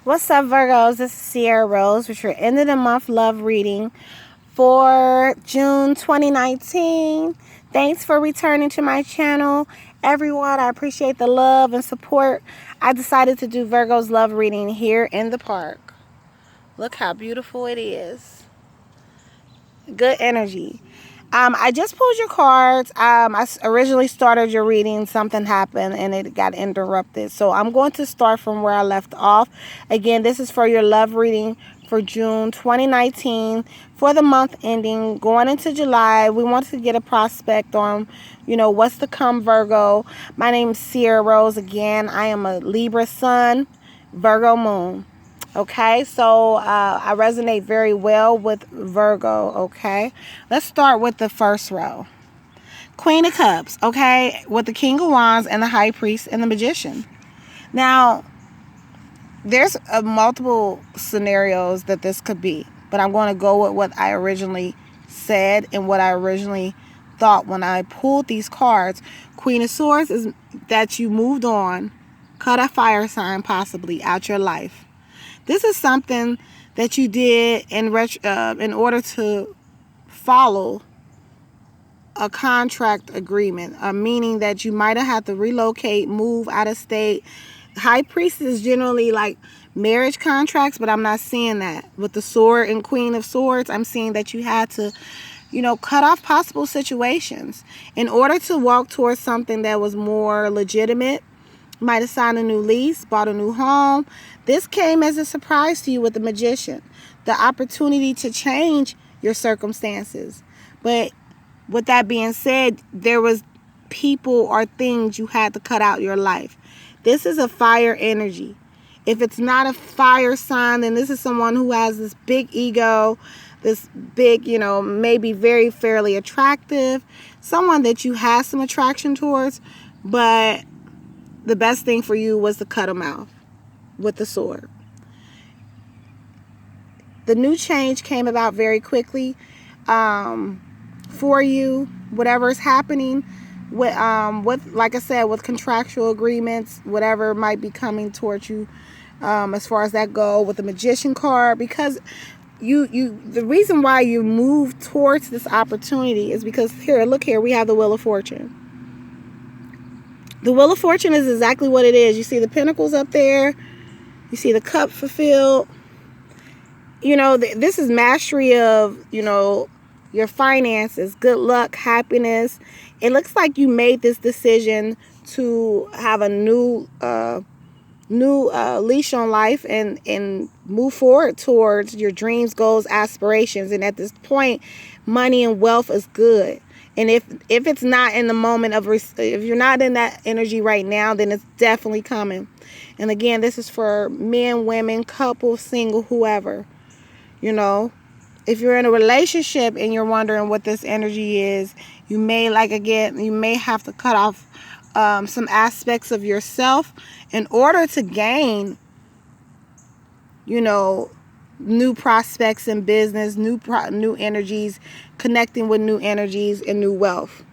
What's up, Virgos? This is Sierra Rose with your end of the month love reading for June 2019. Thanks for returning to my channel, everyone. I appreciate the love and support. I decided to do Virgo's love reading here in the park. Look how beautiful it is. Good energy. I just pulled your cards. I originally started your reading. Something happened and it got interrupted. So I'm going to start from where I left off. Again, this is for your love reading for June 2019 for the month ending. Going into July, we want to get a prospect on, what's to come, Virgo. My name is Sierra Rose. Again, I am a Libra sun, Virgo moon. Okay, so I resonate very well with Virgo. Okay, let's start with the first row. Queen of Cups, okay, with the King of Wands and the High Priest and the Magician. Now, there's multiple scenarios that this could be, but I'm going to go with what I originally said and what I originally thought when I pulled these cards. Queen of Swords is that you moved on, cut a fire sign possibly out your life. This is something that you did in order to follow a contract agreement, meaning that you might have had to relocate, move out of state. High Priest is generally like marriage contracts, but I'm not seeing that. With the Sword and Queen of Swords, I'm seeing that you had to, cut off possible situations in order to walk towards something that was more legitimate. Might have signed a new lease, bought a new home. This came as a surprise to you with the Magician. The opportunity to change your circumstances. But with that being said, there was people or things you had to cut out your life. This is a fire energy. If it's not a fire sign, then this is someone who has this big ego, this big, maybe very fairly attractive, someone that you have some attraction towards, but the best thing for you was to cut them out with the sword. The new change came about very quickly for you. Whatever is happening with like I said, with contractual agreements, whatever might be coming towards you, as far as that go with the Magician card, because the reason why you move towards this opportunity is because look here, we have the Wheel of Fortune. The Wheel of Fortune is exactly what it is. You see the pentacles up there. You see the cup fulfilled. This is mastery of, your finances, good luck, happiness. It looks like you made this decision to have a new leash on life and move forward towards your dreams, goals, aspirations. And at this point, money and wealth is good. And if it's not in the moment of, if you're not in that energy right now, then it's definitely coming. And again, this is for men, women, couple, single, whoever. If you're in a relationship and you're wondering what this energy is, you may have to cut off some aspects of yourself in order to gain, new prospects in business, new energies, connecting with new energies and new wealth.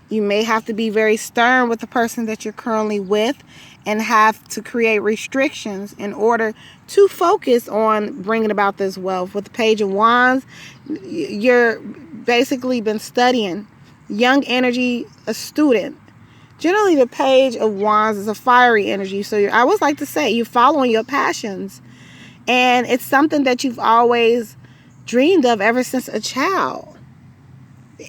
You may have to be very stern with the person that you're currently with and have to create restrictions in order to focus on bringing about this wealth. With the Page of Wands, you're basically been studying. Young energy, a student. Generally, the Page of Wands is a fiery energy. So I always like to say you're following your passions. And it's something that you've always dreamed of ever since a child.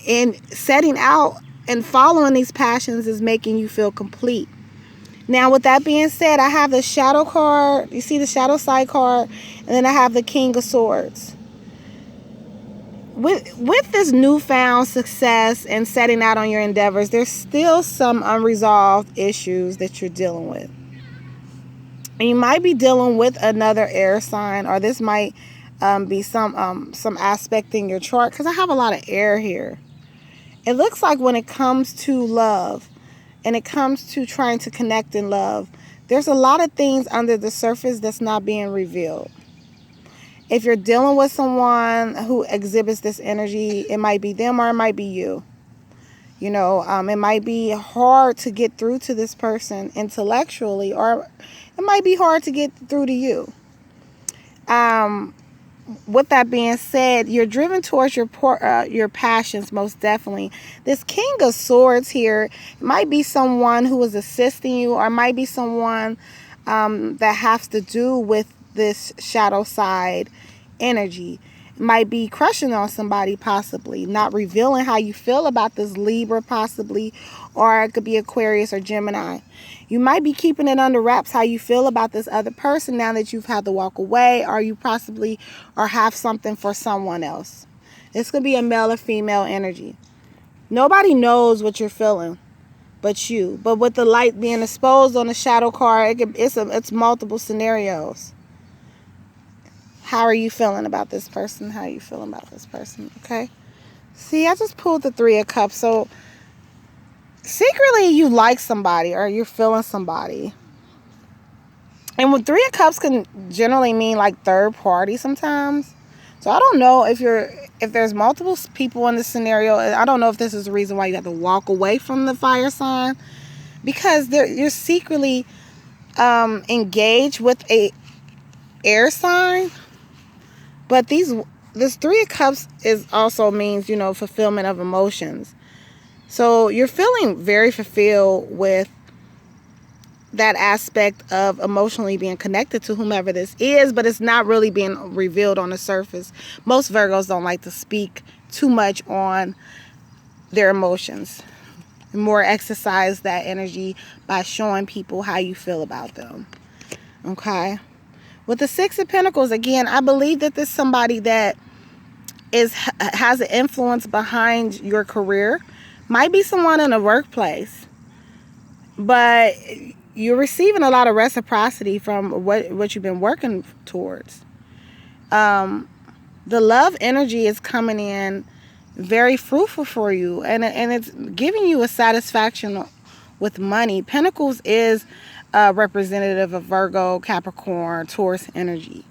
And setting out and following these passions is making you feel complete. Now, with that being said, I have the Shadow card. You see the Shadow side card. And then I have the King of Swords. With this newfound success and setting out on your endeavors, there's still some unresolved issues that you're dealing with. And you might be dealing with another air sign, or this might be some aspect in your chart, because I have a lot of air here. It looks like when it comes to love and it comes to trying to connect in love, there's a lot of things under the surface that's not being revealed. If you're dealing with someone who exhibits this energy, it might be them or it might be you. You know, it might be hard to get through to this person intellectually, or it might be hard to get through to you. With that being said, you're driven towards your passions, most definitely. This King of Swords here might be someone who is assisting you, or might be someone that has to do with this shadow side energy. It might be crushing on somebody, possibly not revealing how you feel about this Libra, possibly, or it could be Aquarius or Gemini. You might be keeping it under wraps how you feel about this other person now that you've had to walk away, or you possibly or have something for someone else. This could be a male or female energy. Nobody knows what you're feeling but you. But with the light being exposed on the shadow card, it's multiple scenarios. How are you feeling about this person? How are you feeling about this person? Okay. See, I just pulled the Three of Cups. So secretly you like somebody, or you're feeling somebody. And with Three of Cups can generally mean like third party sometimes. So I don't know if there's multiple people in this scenario. I don't know if this is the reason why you have to walk away from the fire sign, because you're secretly engaged with a air sign. But this Three of Cups also means, you know, fulfillment of emotions. So you're feeling very fulfilled with that aspect of emotionally being connected to whomever this is, but it's not really being revealed on the surface. Most Virgos don't like to speak too much on their emotions. More exercise that energy by showing people how you feel about them. Okay. With the Six of Pentacles, again, I believe that there's somebody that has an influence behind your career. Might be someone in the workplace, but you're receiving a lot of reciprocity from what you've been working towards. The love energy is coming in very fruitful for you, and it's giving you a satisfaction with money. Pentacles is representative of Virgo, Capricorn, Taurus energy.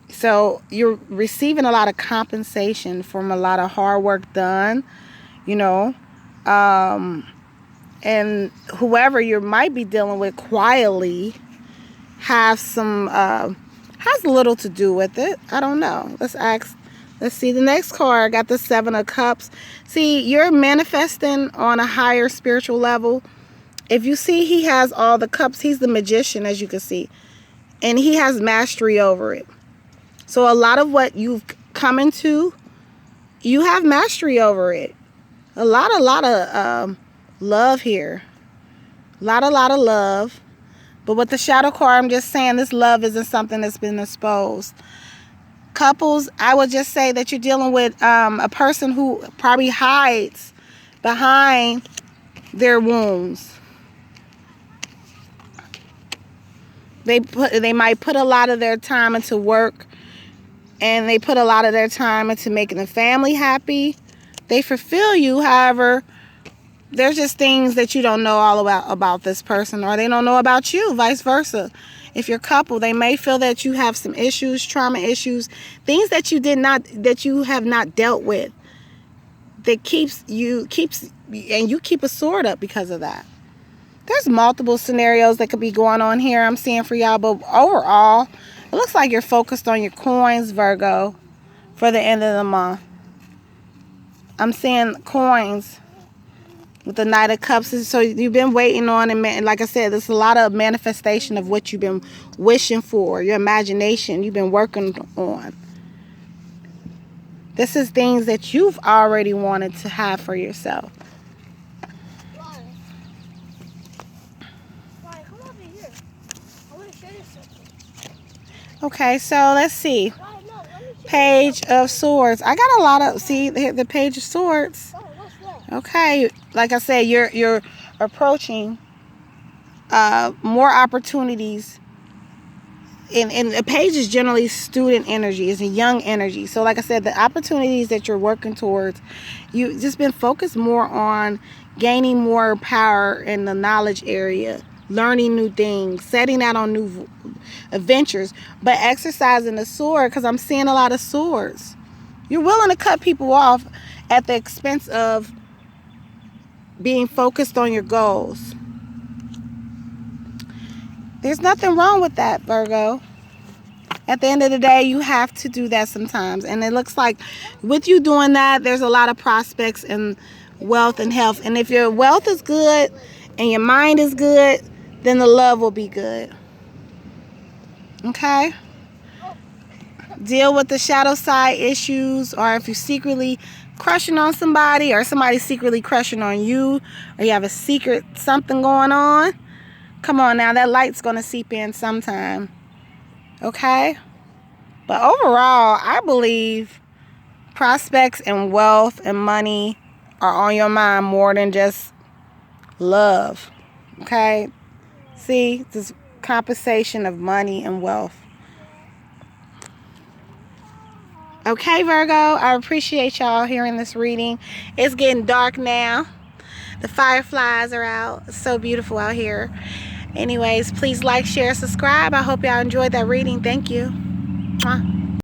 So you're receiving a lot of compensation from a lot of hard work done, you know. And whoever you might be dealing with quietly has a little to do with it. I don't know. Let's see the next card. Got the Seven of Cups. See, you're manifesting on a higher spiritual level. If you see, he has all the cups. He's the magician, as you can see. And he has mastery over it. So a lot of what you've come into, you have mastery over it. A lot of love here. A lot of love. But with the shadow card, I'm just saying this love isn't something that's been exposed. Couples, I would just say that you're dealing with a person who probably hides behind their wounds. They might put a lot of their time into work, and they put a lot of their time into making the family happy. They fulfill you, however, there's just things that you don't know all about this person, or they don't know about you, vice versa. If you're a couple, they may feel that you have some issues, trauma issues, things that you have not dealt with, that you keep a sword up because of that. There's multiple scenarios that could be going on here I'm seeing for y'all, but overall, it looks like you're focused on your coins, Virgo, for the end of the month. I'm seeing coins with the Knight of Cups. So you've been waiting on, and like I said, there's a lot of manifestation of what you've been wishing for, your imagination you've been working on. This is things that you've already wanted to have for yourself. Okay, so let's see. Page of Swords. I got a lot of, see, the Page of Swords. Okay, like I said, you're approaching more opportunities. And a page is generally student energy, is a young energy. So like I said, the opportunities that you're working towards, you've just been focused more on gaining more power in the knowledge area, learning new things, setting out on new adventures, but exercising the sword, because I'm seeing a lot of swords. You're willing to cut people off at the expense of being focused on your goals. There's nothing wrong with that, Virgo. At the end of the day, you have to do that sometimes. And it looks like with you doing that, there's a lot of prospects in wealth and health. And if your wealth is good and your mind is good, then the love will be good. Okay? Deal with the shadow side issues, or if you're secretly crushing on somebody, or somebody's secretly crushing on you, or you have a secret something going on. Come on now, that light's going to seep in sometime. Okay? But overall, I believe prospects and wealth and money are on your mind more than just love. Okay? See, this compensation of money and wealth. Okay, Virgo, I appreciate y'all hearing this reading. It's getting dark now. The fireflies are out. It's so beautiful out here. Anyways, please like, share, subscribe. I hope y'all enjoyed that reading. Thank you. Mwah.